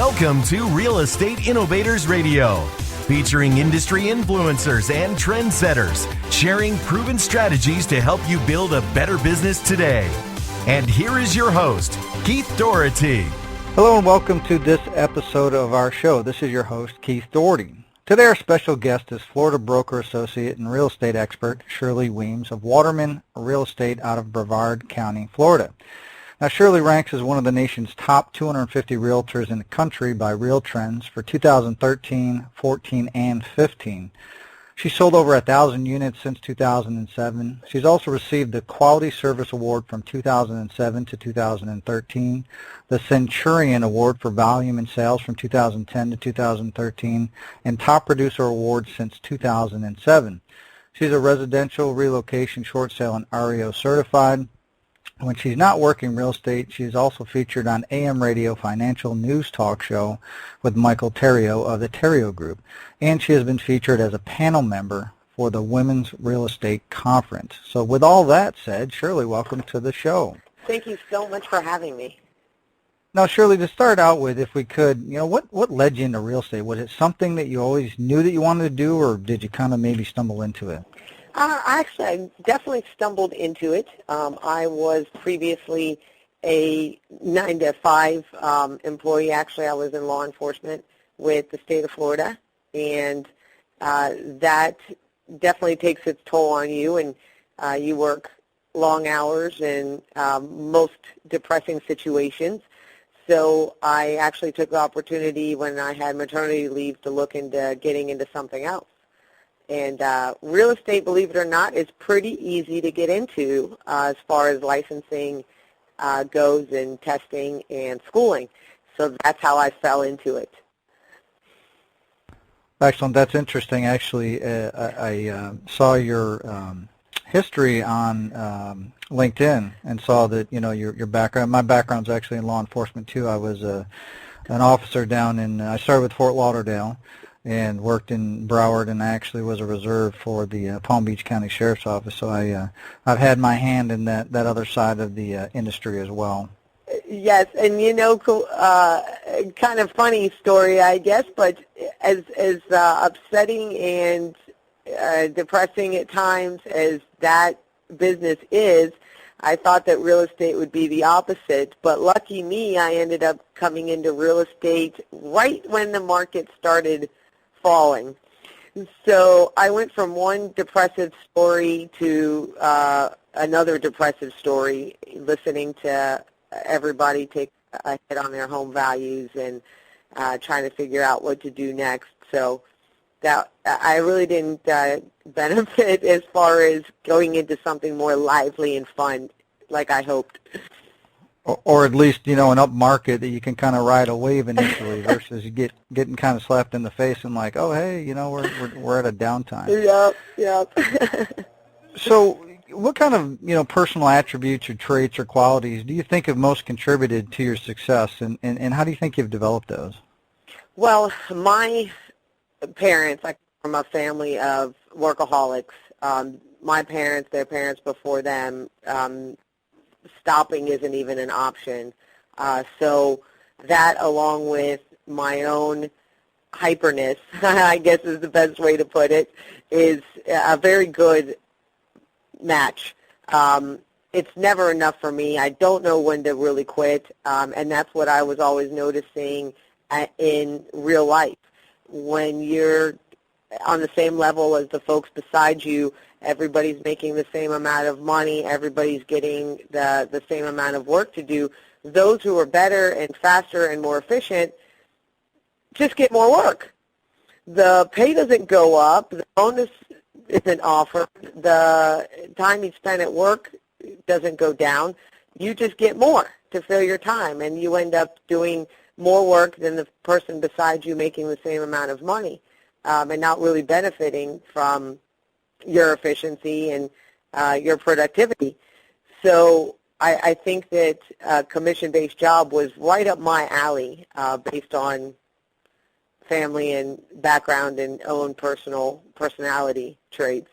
Welcome to Real Estate Innovators Radio, featuring industry influencers and trendsetters, sharing proven strategies to help you build a better business today. And here is your host, Keith Doherty. Hello and welcome to this episode of our show. This is your host, Keith Doherty. Today our special guest is Florida broker associate and real estate expert Shirley Weems of Waterman Real Estate out of Brevard County, Florida. Now, Shirley ranks as one of the nation's top 250 realtors in the country by Reltrends for 2013, 14, and 15. She's sold over 1,000 units since 2007. She's also received the Quality Service Award from 2007 to 2013, the Centurion Award for Volume and Sales from 2010 to 2013, and Top Producer Award since 2007. She's a residential, relocation, short sale, and REO certified. When she's not working real estate, she's also featured on AM radio financial news talk show with Michael Terrio of the Terrio Group. And she has been featured as a panel member for the Women's Real Estate Conference. So with all that said, Shirley, welcome to the show. Thank you so much for having me. Now, Shirley, to start out with, if we could, what led you into real estate? Was it something that you always knew that you wanted to do, or did you kind of maybe stumble into it? Actually, I definitely stumbled into it. I was previously a 9-to-5 employee. Actually, I was in law enforcement with the state of Florida, and that definitely takes its toll on you, and you work long hours and most depressing situations. So I actually took the opportunity when I had maternity leave to look into getting into something else. And real estate, believe it or not, is pretty easy to get into as far as licensing goes and testing and schooling. So that's how I fell into it. Excellent. That's interesting. Actually, I saw your history on LinkedIn and saw that, your background. My background's actually in law enforcement, too. I was an officer down I started with Fort Lauderdale and worked in Broward, and I actually was a reserve for the Palm Beach County Sheriff's Office. So I've had my hand in that other side of the industry as well. Yes, and kind of funny story, I guess, but as upsetting and depressing at times as that business is, I thought that real estate would be the opposite, but lucky me, I ended up coming into real estate right when the market started falling. So I went from one depressive story to another depressive story, listening to everybody take a hit on their home values and trying to figure out what to do next. So that I really didn't benefit as far as going into something more lively and fun like I hoped. Or at least, an up market that you can kind of ride a wave initially versus getting kind of slapped in the face and like, oh, hey, we're at a downtime. Yep. So what kind of, personal attributes or traits or qualities do you think have most contributed to your success, and how do you think you've developed those? Well, my parents, I come from a family of workaholics. My parents, their parents before them, stopping isn't even an option. So that, along with my own hyperness, I guess is the best way to put it, is a very good match. It's never enough for me. I don't know when to really quit, and that's what I was always noticing in real life. When you're on the same level as the folks beside you, everybody's making the same amount of money, everybody's getting the same amount of work to do. Those who are better and faster and more efficient just get more work. The pay doesn't go up, the bonus isn't offered, the time you spend at work doesn't go down. You just get more to fill your time, and you end up doing more work than the person beside you making the same amount of money, and not really benefiting from your efficiency and your productivity. So I think that a commission-based job was right up my alley based on family and background and own personality traits.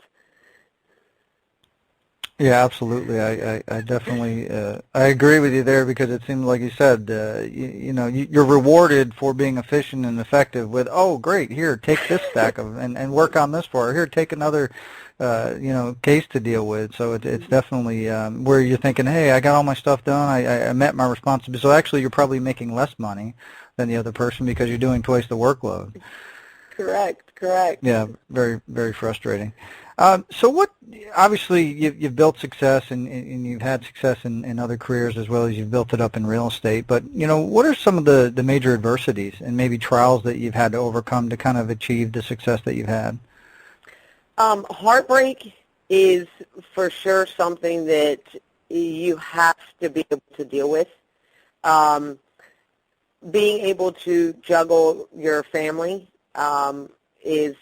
Yeah, absolutely. I definitely I agree with you there because it seems like you said you're rewarded for being efficient and effective with, oh great, here take this stack of and work on this for, or here take another case to deal with. So it's definitely where you're thinking, hey, I got all my stuff done, I met my responsibility. So actually you're probably making less money than the other person because you're doing twice the workload. Correct. Yeah, very, very frustrating. So what, obviously you've built success and you've had success in other careers as well as you've built it up in real estate, but what are some of the major adversities and maybe trials that you've had to overcome to kind of achieve the success that you've had? Heartbreak is for sure something that you have to be able to deal with. Being able to juggle your family is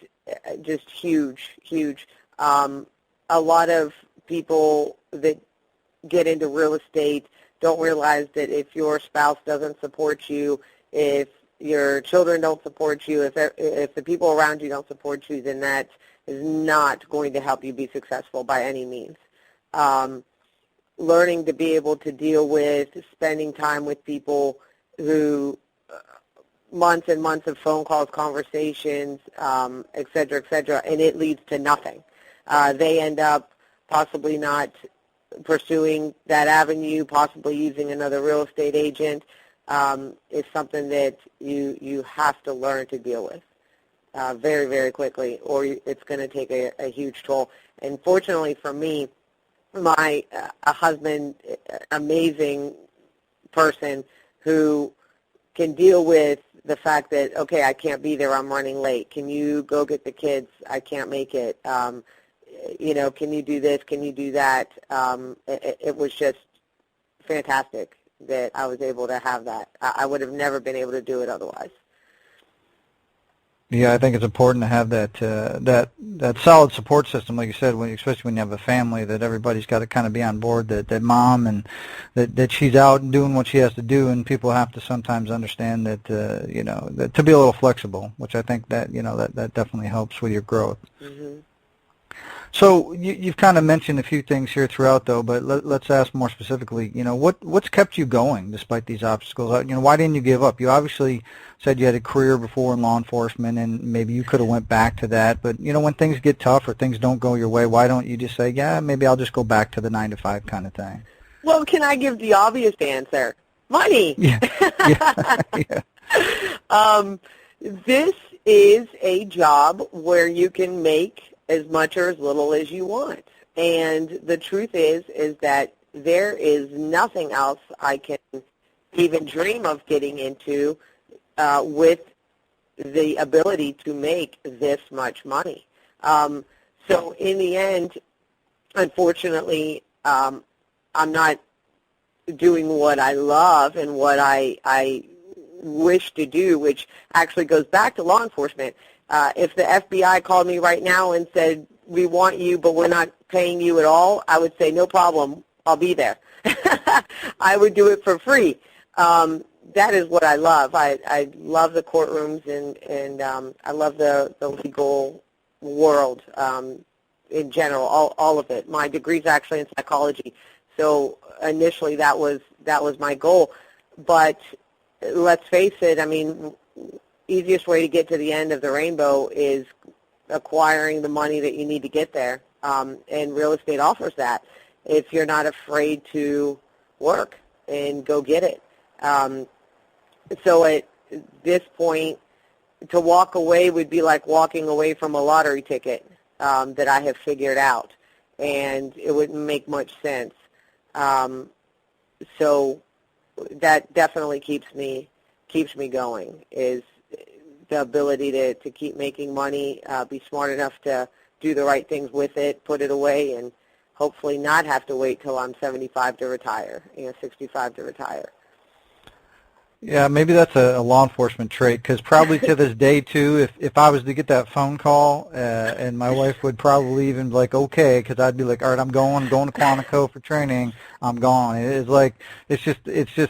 just huge. A lot of people that get into real estate don't realize that if your spouse doesn't support you, if your children don't support you, if the people around you don't support you, then that is not going to help you be successful by any means. Learning to be able to deal with spending time with people who months and months of phone calls, conversations, et cetera, and it leads to nothing. They end up possibly not pursuing that avenue, possibly using another real estate agent. It's something that you have to learn to deal with very, very quickly, or it's going to take a huge toll. And fortunately for me, my husband, amazing person who can deal with the fact that, okay, I can't be there, I'm running late. Can you go get the kids? I can't make it. Can you do this? Can you do that? It was just fantastic that I was able to have that. I would have never been able to do it otherwise. Yeah, I think it's important to have that solid support system, like you said, especially when you have a family, that everybody's got to kind of be on board, that mom and that she's out and doing what she has to do, and people have to sometimes understand that that to be a little flexible, which I think that that definitely helps with your growth. Mm-hmm. So you've kind of mentioned a few things here throughout, though, but let's ask more specifically. What's kept you going despite these obstacles? Why didn't you give up? You obviously said you had a career before in law enforcement, and maybe you could have went back to that. But when things get tough or things don't go your way, why don't you just say, yeah, maybe I'll just go back to the 9-to-5 kind of thing? Well, can I give the obvious answer? Money. Yeah. This is a job where you can make as much or as little as you want. And the truth is that there is nothing else I can even dream of getting into with the ability to make this much money. So in the end, unfortunately, I'm not doing what I love and what I wish to do, which actually goes back to law enforcement. If the FBI called me right now and said, we want you, but we're not paying you at all, I would say, no problem, I'll be there. I would do it for free. That is what I love. I love the courtrooms, and I love the legal world in general, all of it. My degree's actually in psychology, so initially that was my goal. But let's face it, easiest way to get to the end of the rainbow is acquiring the money that you need to get there, and real estate offers that if you're not afraid to work and go get it. So at this point, to walk away would be like walking away from a lottery ticket that I have figured out, and it wouldn't make much sense. So that definitely keeps me going, is the ability to keep making money, be smart enough to do the right things with it, put it away, and hopefully not have to wait till I'm 75 to retire, 65 to retire. Yeah, maybe that's a law enforcement trait, because probably to this day, too, if I was to get that phone call, and my wife would probably even be like, okay, because I'd be like, all right, I'm going to Quantico for training, I'm gone. It's just,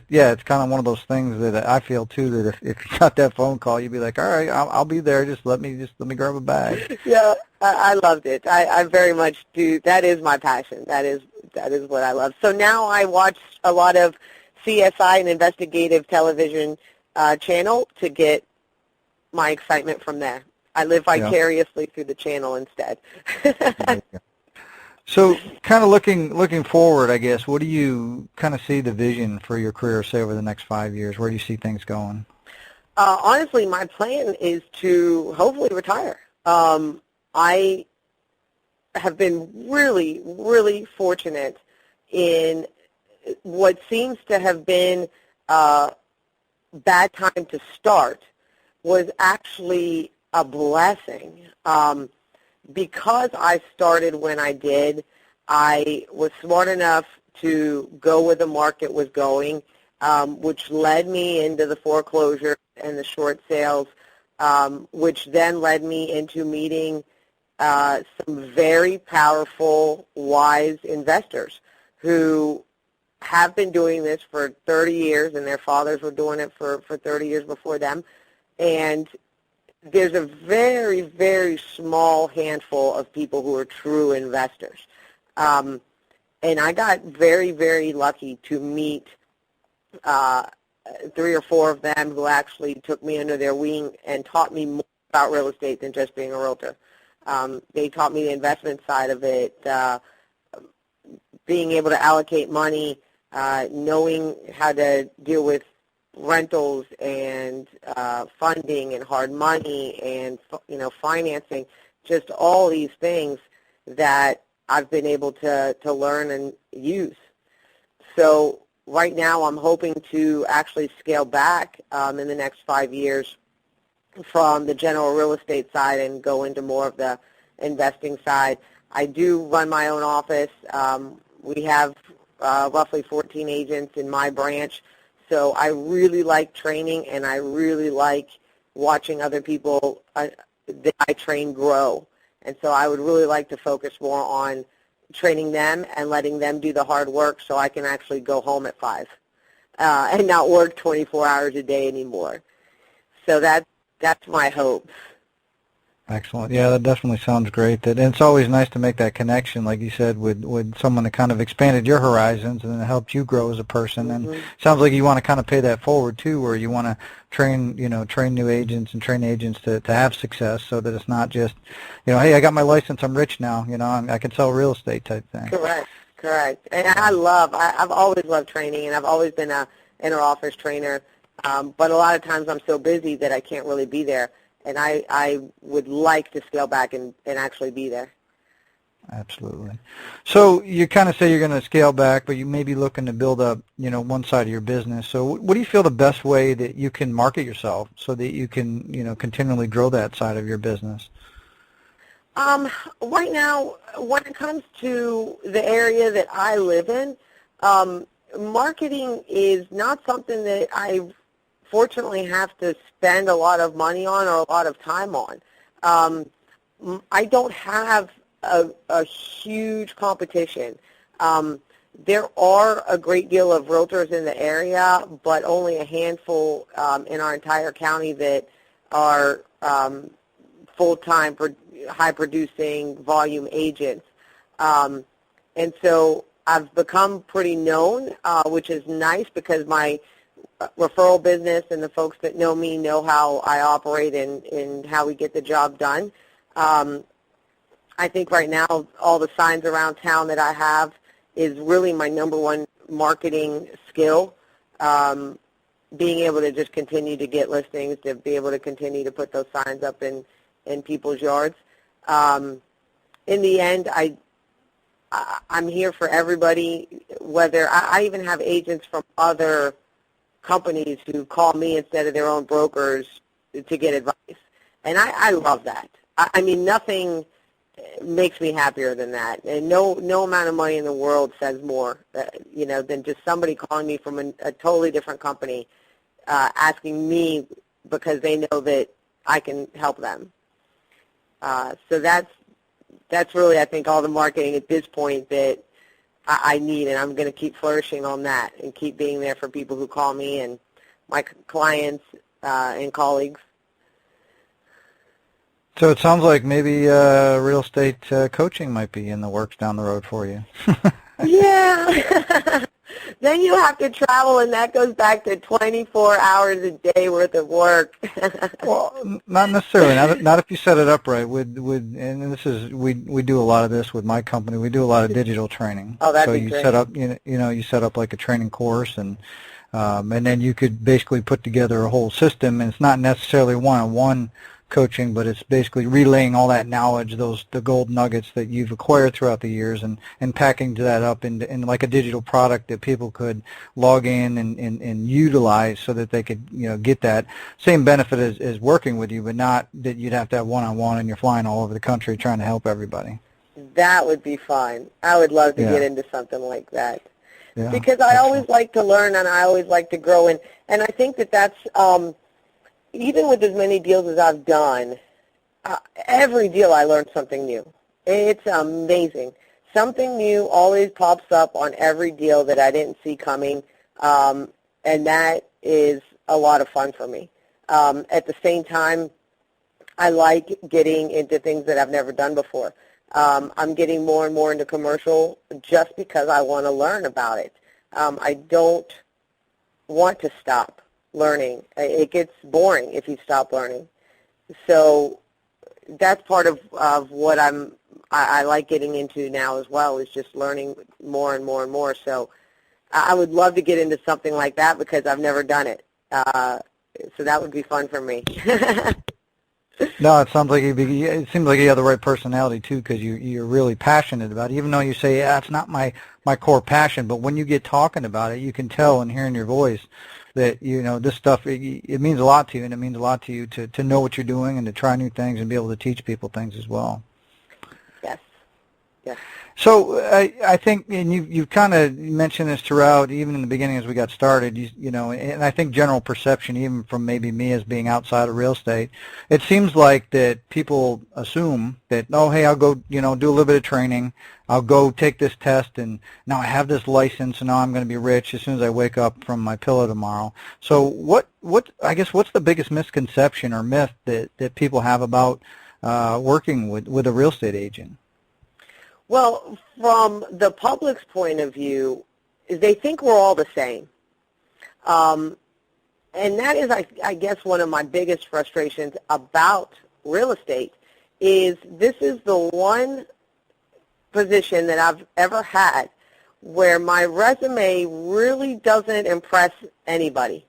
yeah, it's kind of one of those things that I feel, too, that if you got that phone call, you'd be like, all right, I'll be there, just let me grab a bag. Yeah, I loved it. I very much do. That is my passion. That is That is what I love. So now I watch a lot of CSI and investigative television channel to get my excitement from there. I live vicariously through the channel instead. So kind of looking forward, I guess, what do you kind of see the vision for your career, say, over the next 5 years? Where do you see things going? Honestly, my plan is to hopefully retire. I have been really, really fortunate in what seems to have been a bad time to start was actually a blessing. Because I started when I did, I was smart enough to go where the market was going, which led me into the foreclosure and the short sales, which then led me into meeting some very powerful, wise investors who have been doing this for 30 years, and their fathers were doing it for 30 years before them. And there's a very, very small handful of people who are true investors. And I got very, very lucky to meet 3 or 4 of them who actually took me under their wing and taught me more about real estate than just being a realtor. They taught me the investment side of it, being able to allocate money, knowing how to deal with rentals and funding and hard money and, financing, just all these things that I've been able to learn and use. So right now I'm hoping to actually scale back in the next 5 years from the general real estate side and go into more of the investing side. I do run my own office. We have roughly 14 agents in my branch. So I really like training, and I really like watching other people that I train grow. And so I would really like to focus more on training them and letting them do the hard work so I can actually go home at 5 and not work 24 hours a day anymore. So that's my hope. Excellent. Yeah, that definitely sounds great. And it's always nice to make that connection, like you said, with someone that kind of expanded your horizons and helped you grow as a person. Mm-hmm. And it sounds like you want to kind of pay that forward too, where you want to train new agents and train agents to have success, so that it's not just, hey, I got my license, I'm rich now, I can sell real estate type thing. Correct. And I've always loved training, and I've always been a inter-office trainer. But a lot of times I'm so busy that I can't really be there. And I would like to scale back and actually be there. Absolutely. So you kind of say you're going to scale back, but you may be looking to build up, one side of your business. So what do you feel the best way that you can market yourself so that you can, continually grow that side of your business? Right now, when it comes to the area that I live in, marketing is not something that I fortunately have to spend a lot of money on or a lot of time on. I don't have a huge competition. There are a great deal of realtors in the area, but only a handful in our entire county that are full-time, high-producing volume agents. And so I've become pretty known, which is nice because my referral business and the folks that know me know how I operate and how we get the job done. I think right now all the signs around town that I have is really my number one marketing skill, being able to just continue to get listings, to be able to continue to put those signs up in people's yards. In the end, I'm here for everybody, whether I even have agents from other companies who call me instead of their own brokers to get advice. And I love that. I mean, nothing makes me happier than that. And no amount of money in the world says more, than just somebody calling me from a totally different company, asking me because they know that I can help them. So that's really, I think, all the marketing at this point that I need, and I'm going to keep flourishing on that and keep being there for people who call me and my clients and colleagues. So it sounds like maybe real estate coaching might be in the works down the road for you. Yeah. Then you have to travel, and that goes back to 24 hours a day worth of work. Well, not necessarily. Not if you set it up right. And this is we do a lot of this with my company. We do a lot of digital training. Oh, that'd so be you great. set up you set up like a training course, and then you could basically put together a whole system. And it's not necessarily one-on-one coaching, but it's basically relaying all that knowledge, the gold nuggets that you've acquired throughout the years, and packaging that up in like a digital product that people could log in and utilize so that they could get that same benefit as working with you, but not that you'd have to have one-on-one and you're flying all over the country trying to help everybody. That would be fun. I would love to Yeah. get into something like that. Yeah, Because I always like to learn, and I always like to grow, and I think that's even with as many deals as I've done, every deal I learn something new. It's amazing. Something new always pops up on every deal that I didn't see coming, and that is a lot of fun for me. At the same time, I like getting into things that I've never done before. I'm getting more and more into commercial just because I want to learn about it. I don't want to stop learning. It gets boring if you stop learning. So that's part of what I like getting into now as well, is just learning more and more and more. So I would love to get into something like that because I've never done it. So that would be fun for me. No, it sounds like it seems like you have the right personality too, because you're really passionate about it. Even though you say, yeah, it's not my core passion, but when you get talking about it, you can tell and hearing your voice that this stuff it means a lot to you, and it means a lot to you to know what you're doing and to try new things and be able to teach people things as well. Yes. Yes. So I think, and you kind of mentioned this throughout, even in the beginning as we got started, and I think general perception, even from maybe me as being outside of real estate, it seems like that people assume that, oh, hey, I'll go, do a little bit of training, I'll go take this test, and now I have this license, and now I'm going to be rich as soon as I wake up from my pillow tomorrow. So what's the biggest misconception or myth that people have about working with a real estate agent? Well, from the public's point of view, they think we're all the same. And that is, I guess, one of my biggest frustrations about real estate is this is the one position that I've ever had where my resume really doesn't impress anybody.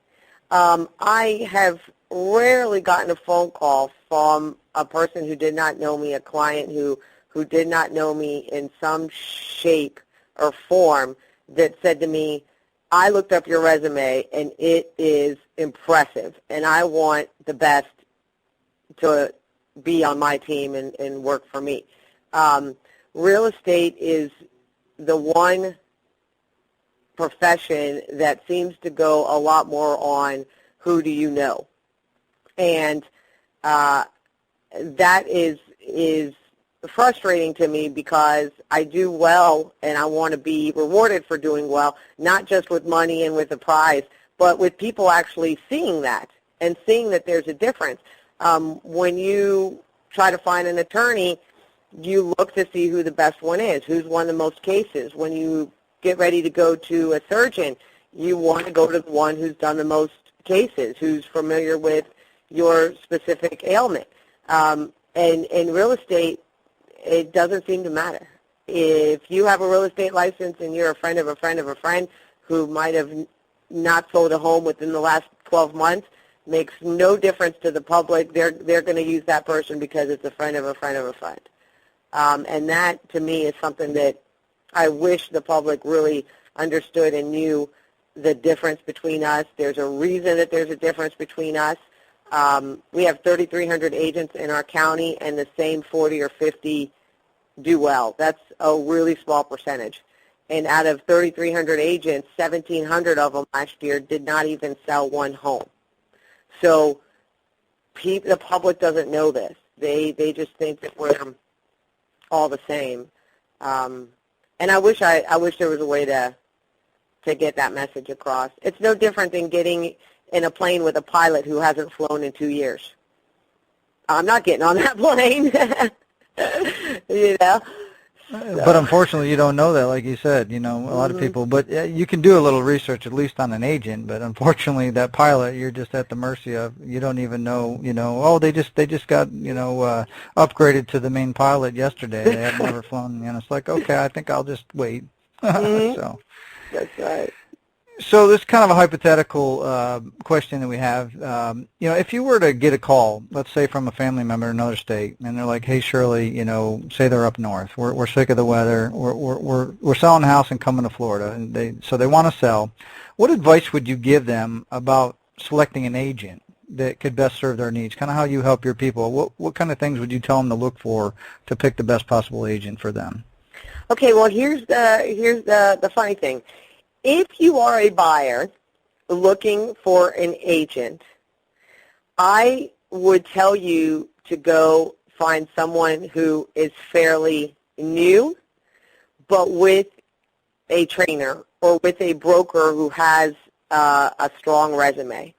I have rarely gotten a phone call from a person who did not know me, a client who did not know me in some shape or form that said to me, I looked up your resume and it is impressive and I want the best to be on my team and work for me. Real estate is the one profession that seems to go a lot more on who do you know. And that is frustrating to me because I do well and I want to be rewarded for doing well, not just with money and with a prize, but with people actually seeing that and seeing that there's a difference. When you try to find an attorney, you look to see who the best one is, who's won the most cases. When you get ready to go to a surgeon, you want to go to the one who's done the most cases, who's familiar with your specific ailment. And in real estate, it doesn't seem to matter. If you have a real estate license and you're a friend of a friend of a friend who might have not sold a home within the last 12 months, makes no difference to the public. They're going to use that person because it's a friend of a friend of a friend. And that, to me, is something that I wish the public really understood and knew the difference between us. There's a reason that there's a difference between us. We have 3,300 agents in our county, and the same 40 or 50 do well. That's a really small percentage. And out of 3,300 agents, 1,700 of them last year did not even sell one home. So the public doesn't know this. They just think that we're all the same. And I wish there was a way to get that message across. It's no different than getting in a plane with a pilot who hasn't flown in 2 years. I'm not getting on that plane. But unfortunately, you don't know that, like you said. A lot of people. But you can do a little research, at least on an agent. But unfortunately, that pilot, you're just at the mercy of. You don't even know. Oh, they just got upgraded to the main pilot yesterday. They had never flown. It's like, okay, I think I'll just wait. So. That's right. So this is kind of a hypothetical question that we have. If you were to get a call, let's say from a family member in another state, and they're like, "Hey, Shirley, say they're up north. We're sick of the weather. We're selling a house and coming to Florida, and they want to sell. What advice would you give them about selecting an agent that could best serve their needs? Kind of how you help your people. What kind of things would you tell them to look for to pick the best possible agent for them? Okay. Well, here's the funny thing. If you are a buyer looking for an agent, I would tell you to go find someone who is fairly new, but with a trainer or with a broker who has a strong resume.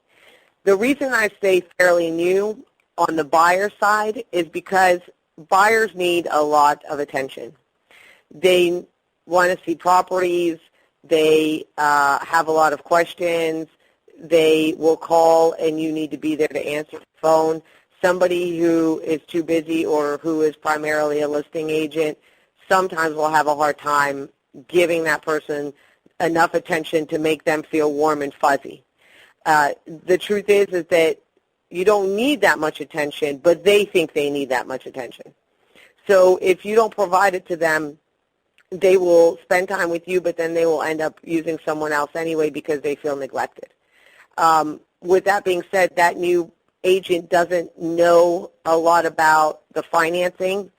The reason I say fairly new on the buyer side is because buyers need a lot of attention. They want to see properties. They have a lot of questions. They will call, and you need to be there to answer the phone. Somebody who is too busy or who is primarily a listing agent sometimes will have a hard time giving that person enough attention to make them feel warm and fuzzy. The truth is that you don't need that much attention, but they think they need that much attention. So if you don't provide it to them, they will spend time with you, but then they will end up using someone else anyway because they feel neglected. With that being said, that new agent doesn't know a lot about the financing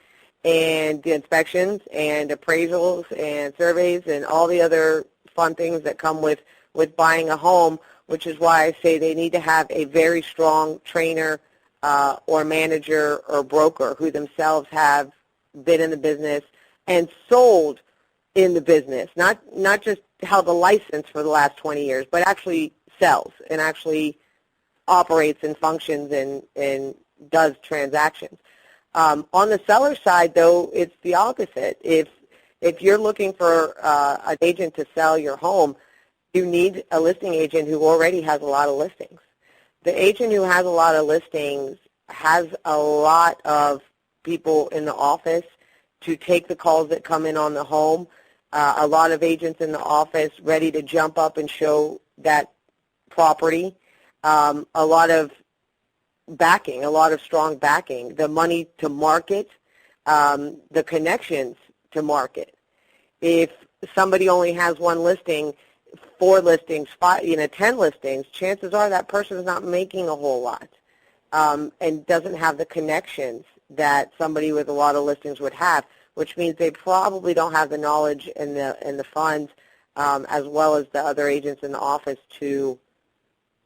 and the inspections and appraisals and surveys and all the other fun things that come with buying a home, which is why I say they need to have a very strong trainer or manager or broker who themselves have been in the business and sold in the business, not just held a license for the last 20 years, but actually sells and actually operates and functions and does transactions. On the seller side, though, it's the opposite. If you're looking for an agent to sell your home, you need a listing agent who already has a lot of listings. The agent who has a lot of listings has a lot of people in the office to take the calls that come in on the home. A lot of agents in the office ready to jump up and show that property. A lot of backing, a lot of strong backing, the money to market, the connections to market. If somebody only has one listing, 4 listings, 10 listings, chances are that person is not making a whole lot and doesn't have the connections that somebody with a lot of listings would have, which means they probably don't have the knowledge and the funds as well as the other agents in the office to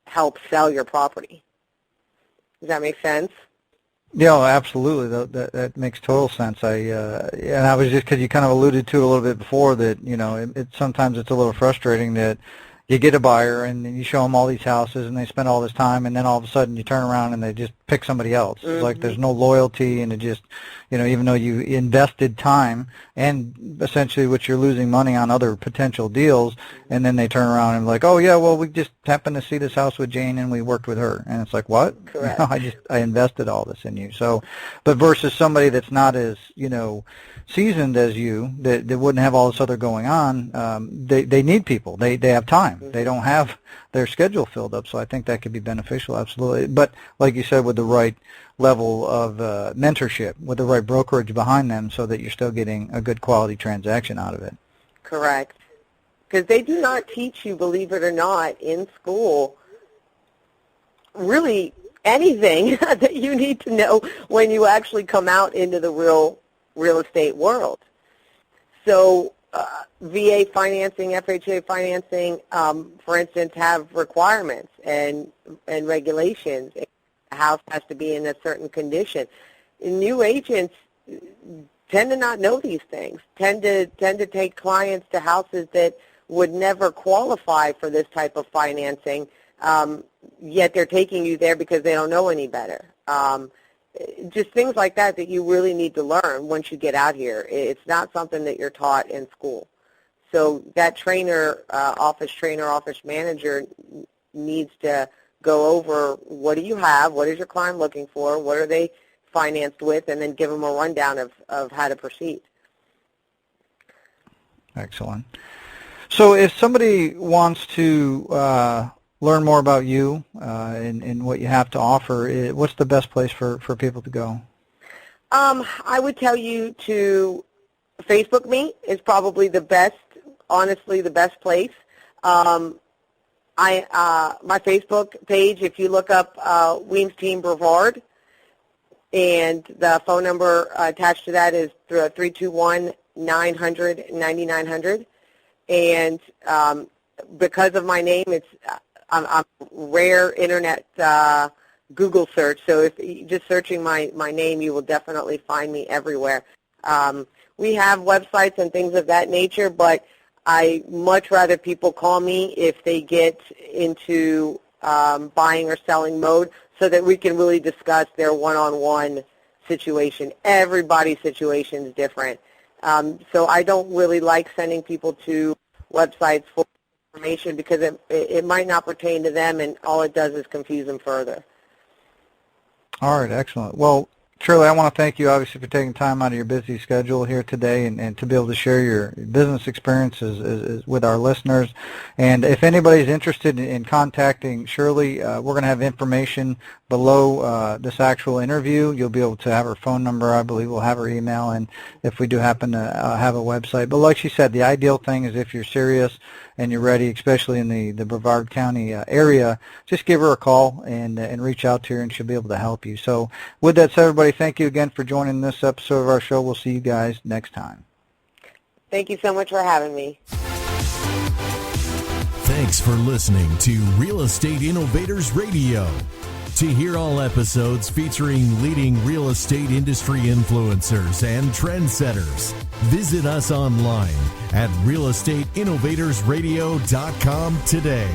help sell your property. Does that make sense? Yeah, absolutely. That makes total sense. And I was just, because you kind of alluded to it a little bit before that, sometimes it's a little frustrating that you get a buyer and then you show them all these houses and they spend all this time and then all of a sudden you turn around and they just pick somebody else. It's like there's no loyalty, and it just, even though you invested time and essentially what you're losing money on other potential deals, and then they turn around and like, oh yeah, well we just happened to see this house with Jane and we worked with her, and it's like, what? Correct. I invested all this in you. So, but versus somebody that's not as seasoned as you, that wouldn't have all this other going on, they need people. They have time. They don't have their schedule filled up, so I think that could be beneficial, absolutely. But like you said, with the right level of mentorship, with the right brokerage behind them, so that you're still getting a good quality transaction out of it. Correct. Because they do not teach you, believe it or not, in school really anything that you need to know when you actually come out into the real estate world. So VA financing, FHA financing, for instance, have requirements and regulations. The house has to be in a certain condition. New agents tend to not know these things, tend to take clients to houses that would never qualify for this type of financing, yet they're taking you there because they don't know any better. just things like that that you really need to learn once you get out here. It's not something that you're taught in school. So that office manager needs to go over what do you have, what is your client looking for, what are they financed with, and then give them a rundown of how to proceed. Excellent. So if somebody wants to learn more about you and what you have to offer, what's the best place for people to go? I would tell you to Facebook me is probably the best, honestly, the best place. My Facebook page, if you look up Weems Team Brevard, and the phone number attached to that is 321-900-9900. And because of my name, I'm rare internet Google search. So if just searching my name, you will definitely find me everywhere. We have websites and things of that nature, but I much rather people call me if they get into buying or selling mode, so that we can really discuss their one-on-one situation. Everybody's situation is different. So I don't really like sending people to websites for information because it might not pertain to them, and all it does is confuse them further. All right, excellent. Well, Shirley, I want to thank you, obviously, for taking time out of your busy schedule here today and to be able to share your business experiences with our listeners. And if anybody's interested in contacting Shirley, we're going to have information below this actual interview. You'll be able to have her phone number. I believe we'll have her email, and if we do happen to have a website. But like she said, the ideal thing is if you're serious and you're ready, especially in the Brevard County area, just give her a call and reach out to her, and she'll be able to help you. So with that said, everybody, thank you again for joining this episode of our show. We'll see you guys next time. Thank you so much for having me. Thanks for listening to Real Estate Innovators Radio. To hear all episodes featuring leading real estate industry influencers and trendsetters, visit us online at realestateinnovatorsradio.com today.